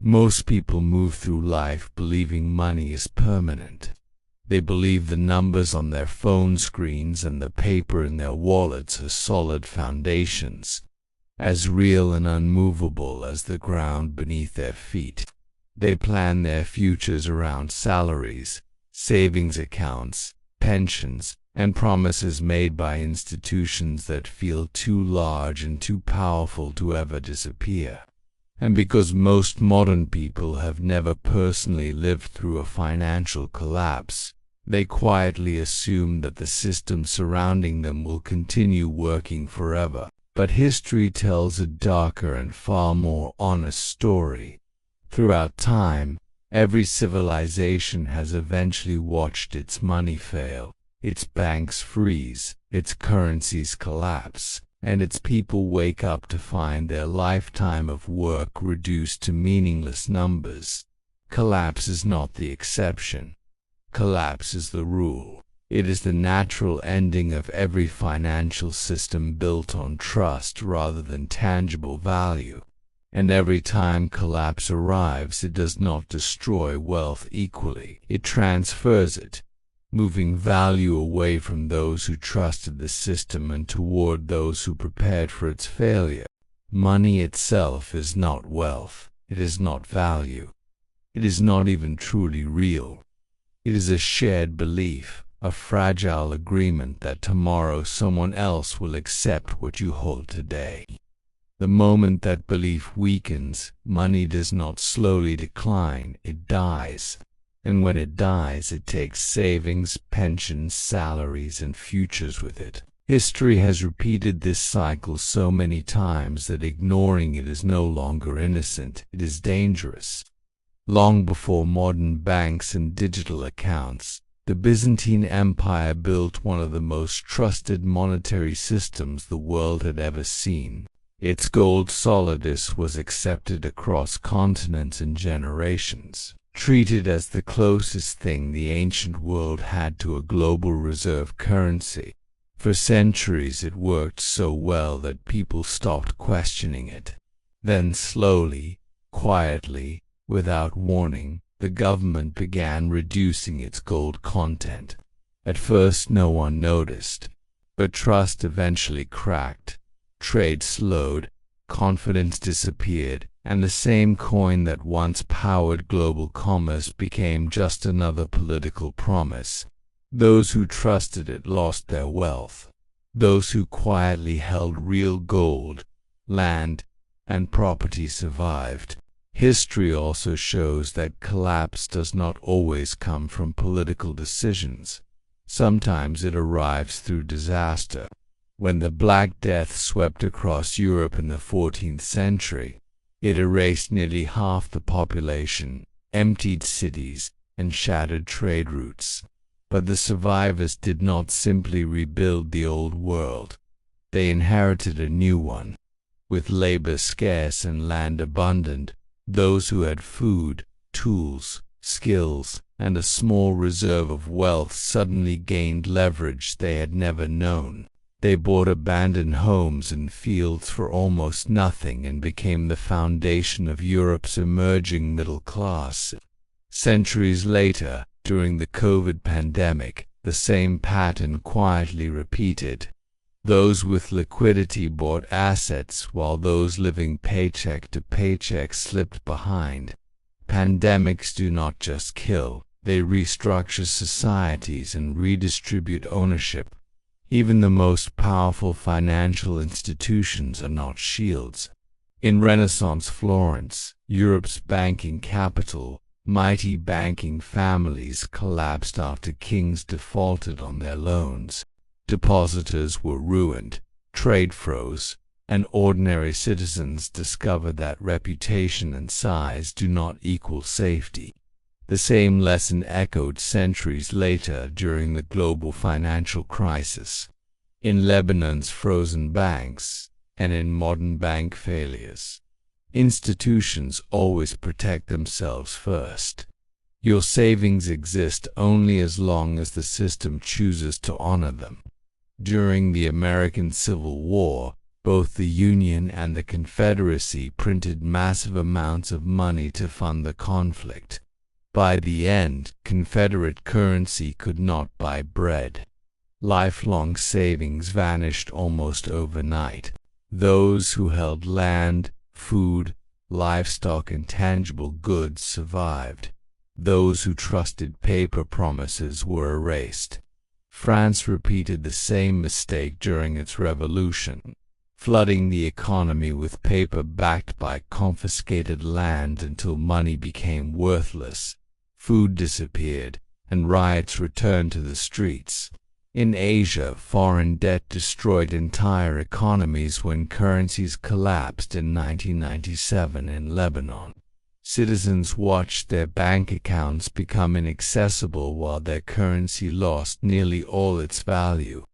Most people move through life believing money is permanent. They believe the numbers on their phone screens and the paper in their wallets are solid foundations, as real and unmovable as the ground beneath their feet. They plan their futures around salaries, savings accounts, pensions, and promises made by institutions that feel too large and too powerful to ever disappear. And because most modern people have never personally lived through a financial collapse, they quietly assume that the system surrounding them will continue working forever. But history tells a darker and far more honest story. Throughout time, every civilization has eventually watched its money fail, its banks freeze, its currencies collapse, and its people wake up to find their lifetime of work reduced to meaningless numbers. Collapse is not the exception. Collapse is the rule. It is the natural ending of every financial system built on trust rather than tangible value. And every time collapse arrives, it does not destroy wealth equally. It transfers it, moving value away from those who trusted the system and toward those who prepared for its failure. Money itself is not wealth. It is not value. It is not even truly real. It is a shared belief, a fragile agreement that tomorrow someone else will accept what you hold today. The moment that belief weakens, money does not slowly decline, it dies. And when it dies, it takes savings, pensions, salaries, and futures with it. History has repeated this cycle so many times that ignoring it is no longer innocent, it is dangerous. Long before modern banks and digital accounts, the Byzantine Empire built one of the most trusted monetary systems the world had ever seen. Its gold solidus was accepted across continents and generations, treated as the closest thing the ancient world had to a global reserve currency. For centuries it worked so well that people stopped questioning it. Then slowly, quietly, without warning, the government began reducing its gold content. At first no one noticed, but trust eventually cracked. Trade slowed, confidence disappeared, and the same coin that once powered global commerce became just another political promise. Those who trusted it lost their wealth. Those who quietly held real gold, land, and property survived. History also shows that collapse does not always come from political decisions. Sometimes it arrives through disaster. When the Black Death swept across Europe in the 14th century, it erased nearly half the population, emptied cities, and shattered trade routes. But the survivors did not simply rebuild the old world. They inherited a new one. With labor scarce and land abundant, those who had food, tools, skills, and a small reserve of wealth suddenly gained leverage they had never known. They bought abandoned homes and fields for almost nothing and became the foundation of Europe's emerging middle class. Centuries later, during the COVID pandemic, the same pattern quietly repeated. Those with liquidity bought assets while those living paycheck to paycheck slipped behind. Pandemics do not just kill, they restructure societies and redistribute ownership. Even the most powerful financial institutions are not shields. In Renaissance Florence, Europe's banking capital, mighty banking families collapsed after kings defaulted on their loans. Depositors were ruined, trade froze, and ordinary citizens discovered that reputation and size do not equal safety. The same lesson echoed centuries later during the global financial crisis, in Lebanon's frozen banks, and in modern bank failures. Institutions always protect themselves first. Your savings exist only as long as the system chooses to honor them. During the American Civil War, Both the Union and the Confederacy printed massive amounts of money to fund the conflict. By the end, Confederate currency could not buy bread. Lifelong savings vanished almost overnight. Those who held land, food, livestock, and tangible goods survived. Those who trusted paper promises were erased. France repeated the same mistake during its revolution, flooding the economy with paper backed by confiscated land until money became worthless, food disappeared, and riots returned to the streets. In Asia, foreign debt destroyed entire economies when currencies collapsed in 1997 in Lebanon. Citizens watched their bank accounts become inaccessible while their currency lost nearly all its value.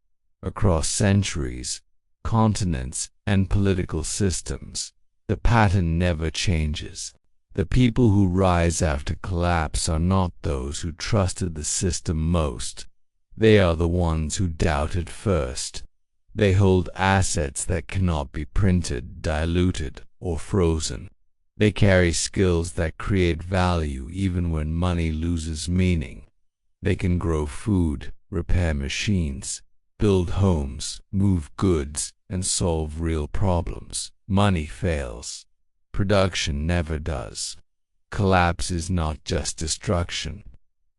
Across centuries, continents, and political systems, the pattern never changes. The people who rise after collapse are not those who trusted the system most. They are the ones who doubted first. They hold assets that cannot be printed, diluted, or frozen. They carry skills that create value even when money loses meaning. They can grow food, repair machines, build homes, move goods, and solve real problems. Money fails. Production never does. Collapse is not just destruction.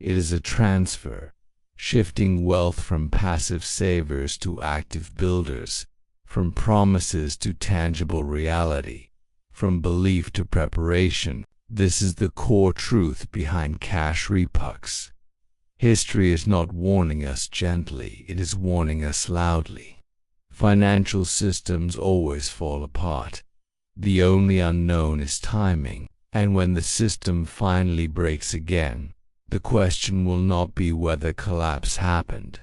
It is a transfer, shifting wealth from passive savers to active builders, from promises to tangible reality, from belief to preparation. This is the core truth behind Cash Repux. History is not warning us gently, it is warning us loudly. Financial systems always fall apart. The only unknown is timing, and when the system finally breaks again, the question will not be whether collapse happened.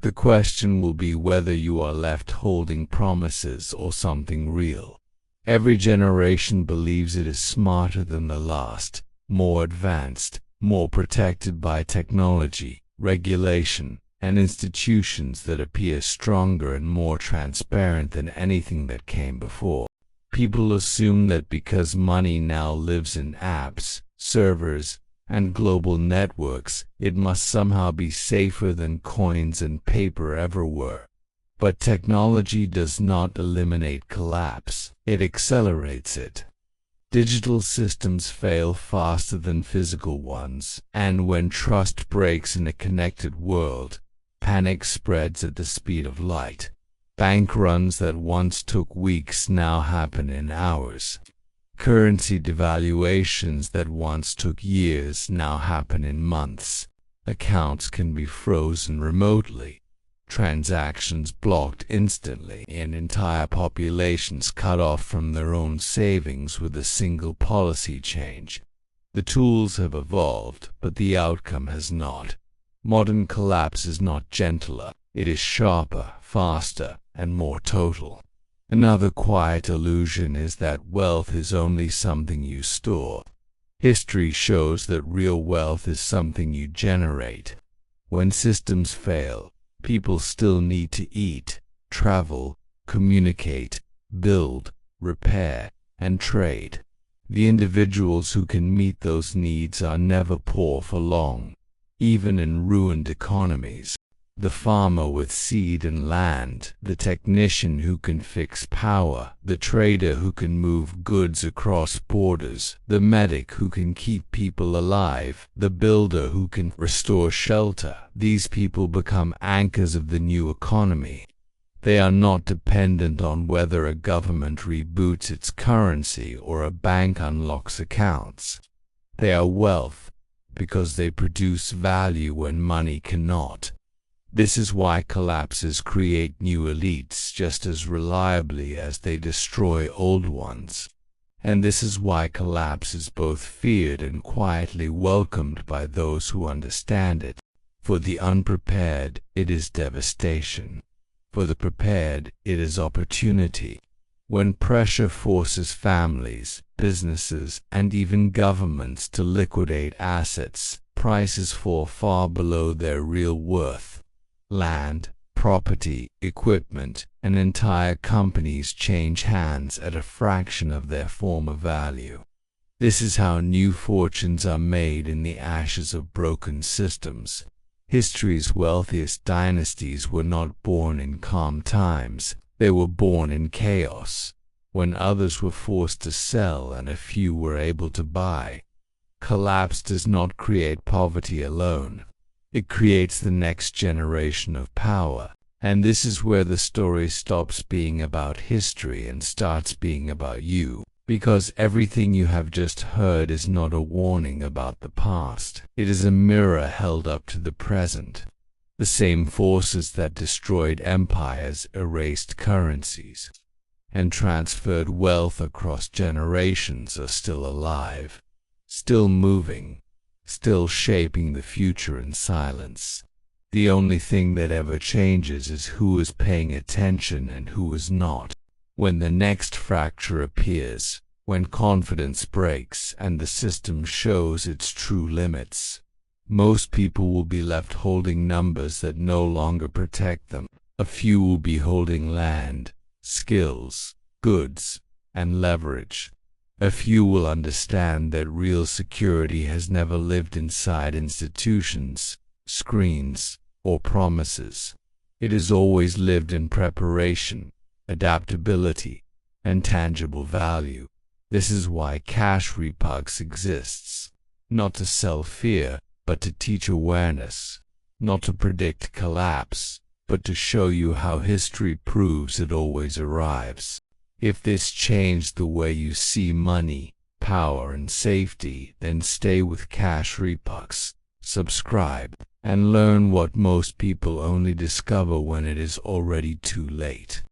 The question will be whether you are left holding promises or something real. Every generation believes it is smarter than the last, more advanced, more protected by technology, regulation, and institutions that appear stronger and more transparent than anything that came before. People assume that because money now lives in apps, servers, and global networks, it must somehow be safer than coins and paper ever were. But technology does not eliminate collapse, it accelerates it. Digital systems fail faster than physical ones, and when trust breaks in a connected world, panic spreads at the speed of light. Bank runs that once took weeks now happen in hours. Currency devaluations that once took years now happen in months. Accounts can be frozen remotely, transactions blocked instantly, and entire populations cut off from their own savings with a single policy change. The tools have evolved, but the outcome has not. Modern collapse is not gentler, it is sharper, faster, and more total. Another quiet illusion is that wealth is only something you store. History shows that real wealth is something you generate. When systems fail, people still need to eat, travel, communicate, build, repair, and trade. The individuals who can meet those needs are never poor for long, even in ruined economies. The farmer with seed and land, the technician who can fix power, the trader who can move goods across borders, the medic who can keep people alive, the builder who can restore shelter. These people become anchors of the new economy. They are not dependent on whether a government reboots its currency or a bank unlocks accounts. They are wealth because they produce value when money cannot. This is why collapses create new elites just as reliably as they destroy old ones. And this is why collapse is both feared and quietly welcomed by those who understand it. For the unprepared, it is devastation. For the prepared, it is opportunity. When pressure forces families, businesses, and even governments to liquidate assets, prices fall far below their real worth. Land, property, equipment, and entire companies change hands at a fraction of their former value. This is how new fortunes are made in the ashes of broken systems. History's wealthiest dynasties were not born in calm times, they were born in chaos, when others were forced to sell and a few were able to buy. Collapse does not create poverty alone. It creates the next generation of power, and this is where the story stops being about history and starts being about you. Because everything you have just heard is not a warning about the past. It is a mirror held up to the present. The same forces that destroyed empires, erased currencies, and transferred wealth across generations are still alive, still moving, still shaping the future in silence. The only thing that ever changes is who is paying attention and who is not. When the next fracture appears, when confidence breaks and the system shows its true limits, most people will be left holding numbers that no longer protect them. A few will be holding land, skills, goods, and leverage. A few will understand that real security has never lived inside institutions, screens, or promises. It has always lived in preparation, adaptability, and tangible value. This is why Cash Repux exists. Not to sell fear, but to teach awareness. Not to predict collapse, but to show you how history proves it always arrives. If this changed the way you see money, power, and safety, then stay with Cash Repux, subscribe, and learn what most people only discover when it is already too late.